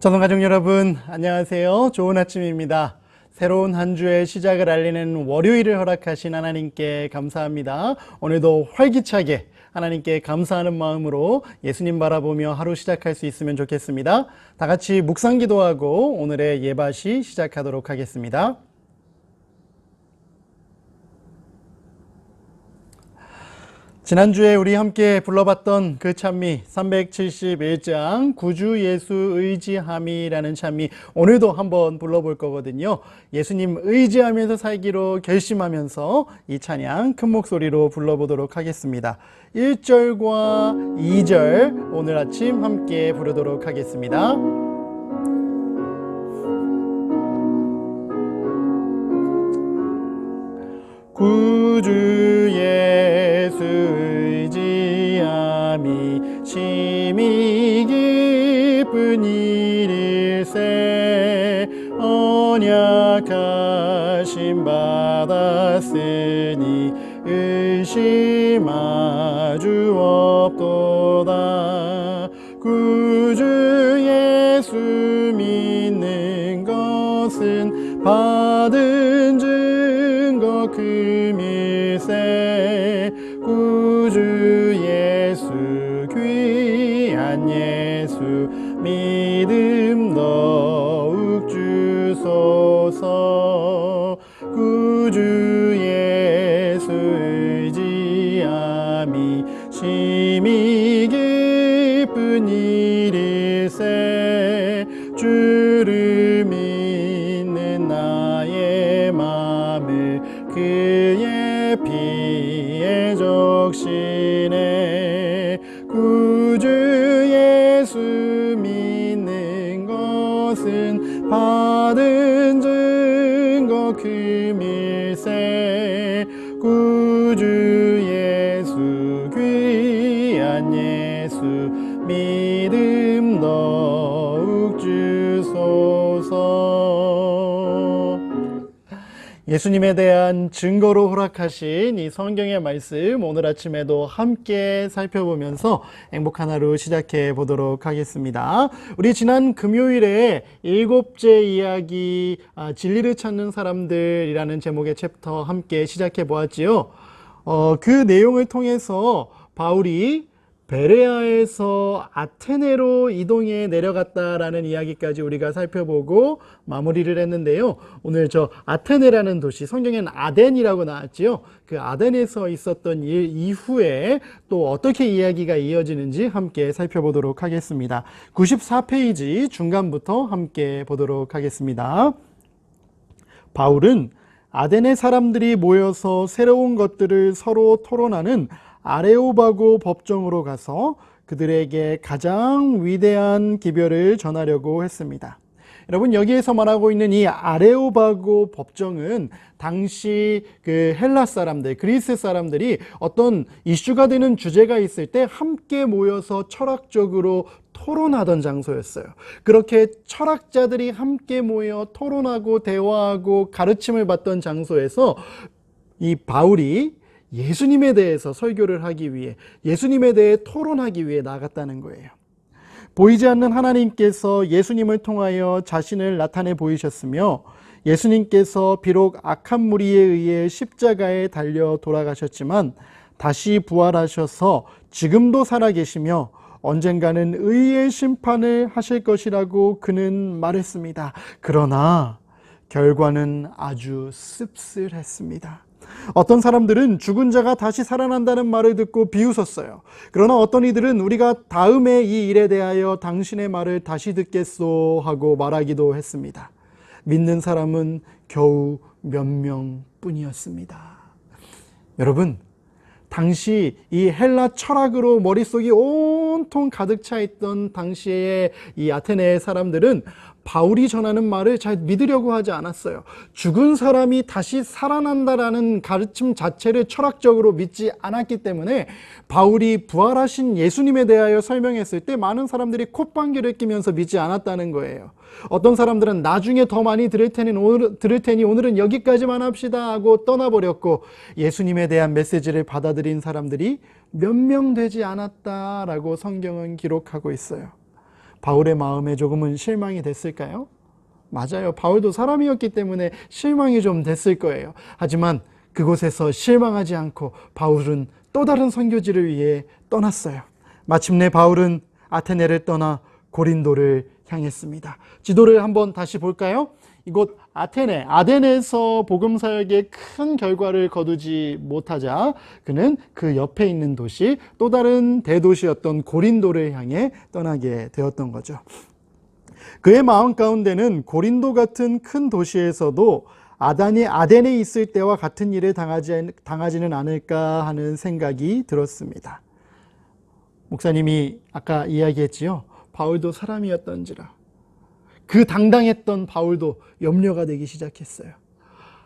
전원가족 여러분, 안녕하세요. 좋은 아침입니다. 새로운 한 주의 시작을 알리는 월요일을 허락하신 하나님께 감사합니다. 오늘도 활기차게 하나님께 감사하는 마음으로 예수님 바라보며 하루 시작할 수 있으면 좋겠습니다. 다 같이 묵상 기도하고 오늘의 예바시 시작하도록 하겠습니다. 지난주에 우리 함께 불러봤던 그 찬미 371장 구주 예수 의지함이라는 찬미, 오늘도 한번 불러볼 거거든요. 예수님 의지하면서 살기로 결심하면서 이 찬양 큰 목소리로 불러보도록 하겠습니다. 1절과 2절 오늘 아침 함께 부르도록 하겠습니다. 구주 예수 의지함이 심히 기쁜 일일세. 언약하심 받았으니 의심하주 없도다. 구주 예수 믿는 것은 받은 증거 금일세. 구주 예수 귀한 예수 믿음 더욱 주소서. 구주 예수 의지함이 심히 기쁜 일일세. 주를 믿는 나의 맘을 그의 피에 적시네. 구주 예수 믿는 것은 받은 증거 금일세. 구주 예수 귀한 예수 믿음 더욱 주소서. 예수님에 대한 증거로 허락하신 이 성경의 말씀, 오늘 아침에도 함께 살펴보면서 행복한 하루 시작해 보도록 하겠습니다. 우리 지난 금요일에 7째 이야기 진리를 찾는 사람들이라는 제목의 챕터 함께 시작해 보았지요. 그 내용을 통해서 바울이 베레아에서 아테네로 이동해 내려갔다라는 이야기까지 우리가 살펴보고 마무리를 했는데요. 오늘 저 아테네라는 도시, 성경에는 아덴이라고 나왔지요. 그 아덴에서 있었던 일 이후에 또 어떻게 이야기가 이어지는지 함께 살펴보도록 하겠습니다. 94페이지 중간부터 함께 보도록 하겠습니다. 바울은 아덴의 사람들이 모여서 새로운 것들을 서로 토론하는 아레오바고 법정으로 가서 그들에게 가장 위대한 기별을 전하려고 했습니다. 여러분, 여기에서 말하고 있는 이 아레오바고 법정은 당시 그 헬라 사람들, 그리스 사람들이 어떤 이슈가 되는 주제가 있을 때 함께 모여서 철학적으로 토론하던 장소였어요. 그렇게 철학자들이 함께 모여 토론하고 대화하고 가르침을 받던 장소에서 이 바울이 예수님에 대해서 설교를 하기 위해, 예수님에 대해 토론하기 위해 나갔다는 거예요. 보이지 않는 하나님께서 예수님을 통하여 자신을 나타내 보이셨으며, 예수님께서 비록 악한 무리에 의해 십자가에 달려 돌아가셨지만 다시 부활하셔서 지금도 살아계시며 언젠가는 의의 심판을 하실 것이라고 그는 말했습니다. 그러나 결과는 아주 씁쓸했습니다. 어떤 사람들은 죽은 자가 다시 살아난다는 말을 듣고 비웃었어요. 그러나 어떤 이들은 우리가 다음에 이 일에 대하여 당신의 말을 다시 듣겠소 하고 말하기도 했습니다. 믿는 사람은 겨우 몇 명뿐이었습니다. 여러분, 당시 이 헬라 철학으로 머릿속이 온통 가득 차 있던 당시의 이 아테네의 사람들은 바울이 전하는 말을 잘 믿으려고 하지 않았어요. 죽은 사람이 다시 살아난다라는 가르침 자체를 철학적으로 믿지 않았기 때문에 바울이 부활하신 예수님에 대하여 설명했을 때 많은 사람들이 콧방귀를 뀌면서 믿지 않았다는 거예요. 어떤 사람들은 나중에 더 많이 들을 테니 오늘은 여기까지만 합시다 하고 떠나버렸고, 예수님에 대한 메시지를 받아들인 사람들이 몇 명 되지 않았다라고 성경은 기록하고 있어요. 바울의 마음에 조금은 실망이 됐을까요? 맞아요. 바울도 사람이었기 때문에 실망이 좀 됐을 거예요. 하지만 그곳에서 실망하지 않고 바울은 또 다른 선교지를 위해 떠났어요. 마침내 바울은 아테네를 떠나 고린도를 향했습니다. 지도를 한번 다시 볼까요? 이곳 아덴에서 복음 사역에 큰 결과를 거두지 못하자 그는 그 옆에 있는 도시, 또 다른 대도시였던 고린도를 향해 떠나게 되었던 거죠. 그의 마음 가운데는 고린도 같은 큰 도시에서도 아덴에 있을 때와 같은 일을 당하지는 않을까 하는 생각이 들었습니다. 목사님이 아까 이야기했지요. 바울도 사람이었던지라. 그 당당했던 바울도 염려가 되기 시작했어요.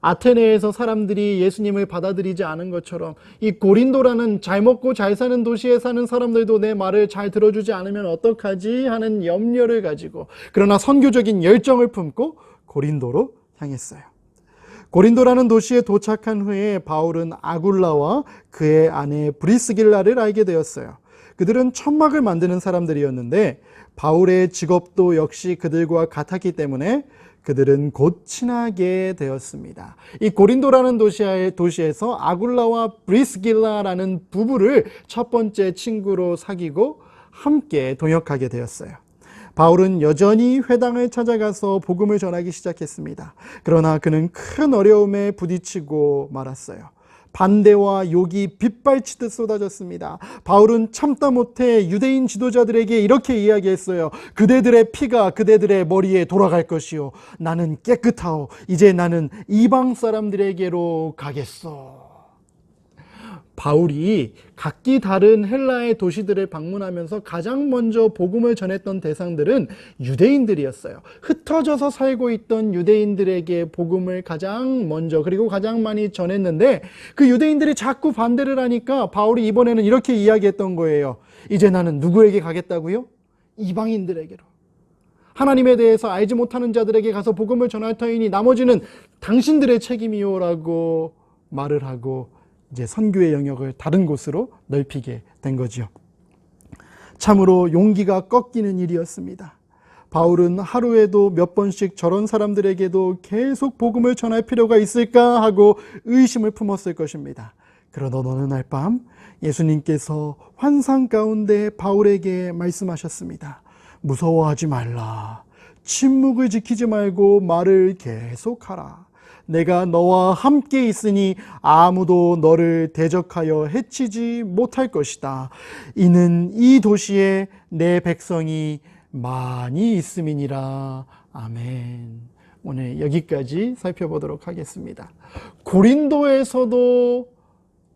아테네에서 사람들이 예수님을 받아들이지 않은 것처럼 이 고린도라는 잘 먹고 잘 사는 도시에 사는 사람들도 내 말을 잘 들어주지 않으면 어떡하지 하는 염려를 가지고, 그러나 선교적인 열정을 품고 고린도로 향했어요. 고린도라는 도시에 도착한 후에 바울은 아굴라와 그의 아내 브리스길라를 알게 되었어요. 그들은 천막을 만드는 사람들이었는데 바울의 직업도 역시 그들과 같았기 때문에 그들은 곧 친하게 되었습니다. 이 고린도라는 도시에서 아굴라와 브리스길라라는 부부를 첫 번째 친구로 사귀고 함께 동역하게 되었어요. 바울은 여전히 회당을 찾아가서 복음을 전하기 시작했습니다. 그러나 그는 큰 어려움에 부딪히고 말았어요. 반대와 욕이 빗발치듯 쏟아졌습니다. 바울은 참다 못해 유대인 지도자들에게 이렇게 이야기했어요. 그대들의 피가 그대들의 머리에 돌아갈 것이요, 나는 깨끗하오. 이제 나는 이방 사람들에게로 가겠소. 바울이 각기 다른 헬라의 도시들을 방문하면서 가장 먼저 복음을 전했던 대상들은 유대인들이었어요. 흩어져서 살고 있던 유대인들에게 복음을 가장 먼저 그리고 가장 많이 전했는데, 그 유대인들이 자꾸 반대를 하니까 바울이 이번에는 이렇게 이야기했던 거예요. 이제 나는 누구에게 가겠다고요? 이방인들에게로. 하나님에 대해서 알지 못하는 자들에게 가서 복음을 전할 터이니 나머지는 당신들의 책임이요라고 말을 하고 이제 선교의 영역을 다른 곳으로 넓히게 된 거죠. 참으로 용기가 꺾이는 일이었습니다. 바울은 하루에도 몇 번씩 저런 사람들에게도 계속 복음을 전할 필요가 있을까 하고 의심을 품었을 것입니다. 그러던 어느 날 밤 예수님께서 환상 가운데 바울에게 말씀하셨습니다. 무서워하지 말라. 침묵을 지키지 말고 말을 계속하라. 내가 너와 함께 있으니 아무도 너를 대적하여 해치지 못할 것이다. 이는 이 도시에 내 백성이 많이 있음이니라. 아멘. 오늘 여기까지 살펴보도록 하겠습니다. 고린도에서도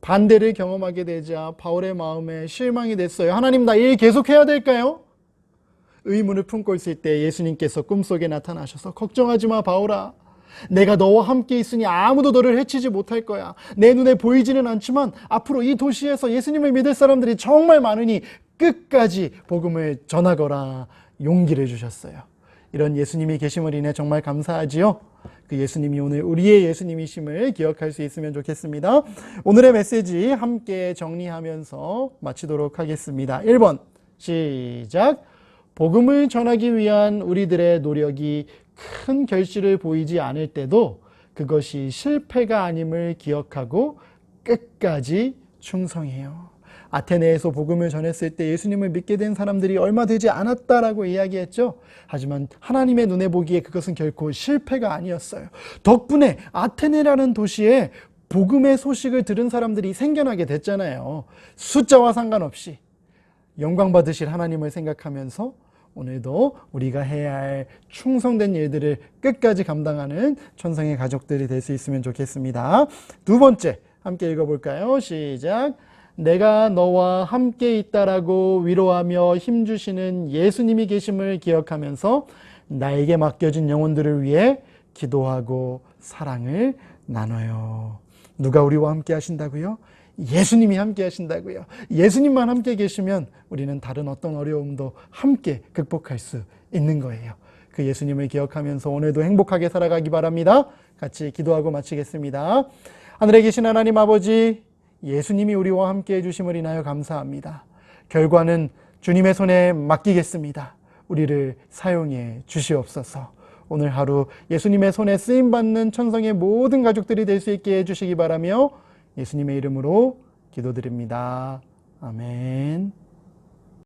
반대를 경험하게 되자 바울의 마음에 실망이 됐어요. 하나님, 나 일 계속해야 될까요? 의문을 품고 있을 때 예수님께서 꿈속에 나타나셔서 걱정하지 마 바울아. 내가 너와 함께 있으니 아무도 너를 해치지 못할 거야. 내 눈에 보이지는 않지만 앞으로 이 도시에서 예수님을 믿을 사람들이 정말 많으니 끝까지 복음을 전하거라. 용기를 주셨어요. 이런 예수님이 계심을 인해 정말 감사하지요. 그 예수님이 오늘 우리의 예수님이심을 기억할 수 있으면 좋겠습니다. 오늘의 메시지 함께 정리하면서 마치도록 하겠습니다. 1번 시작. 복음을 전하기 위한 우리들의 노력이 큰 결실을 보이지 않을 때도 그것이 실패가 아님을 기억하고 끝까지 충성해요. 아테네에서 복음을 전했을 때 예수님을 믿게 된 사람들이 얼마 되지 않았다라고 이야기했죠. 하지만 하나님의 눈에 보기에 그것은 결코 실패가 아니었어요. 덕분에 아테네라는 도시에 복음의 소식을 들은 사람들이 생겨나게 됐잖아요. 숫자와 상관없이 영광 받으실 하나님을 생각하면서 오늘도 우리가 해야 할 충성된 일들을 끝까지 감당하는 천성의 가족들이 될 수 있으면 좋겠습니다. 두 번째 함께 읽어볼까요? 시작. 내가 너와 함께 있다라고 위로하며 힘주시는 예수님이 계심을 기억하면서 나에게 맡겨진 영혼들을 위해 기도하고 사랑을 나눠요. 누가 우리와 함께 하신다고요? 예수님이 함께 하신다고요. 예수님만 함께 계시면 우리는 다른 어떤 어려움도 함께 극복할 수 있는 거예요. 그 예수님을 기억하면서 오늘도 행복하게 살아가기 바랍니다. 같이 기도하고 마치겠습니다. 하늘에 계신 하나님 아버지, 예수님이 우리와 함께 해주심을 인하여 감사합니다. 결과는 주님의 손에 맡기겠습니다. 우리를 사용해 주시옵소서. 오늘 하루 예수님의 손에 쓰임받는 천성의 모든 가족들이 될 수 있게 해주시기 바라며 예수님의 이름으로 기도드립니다. 아멘.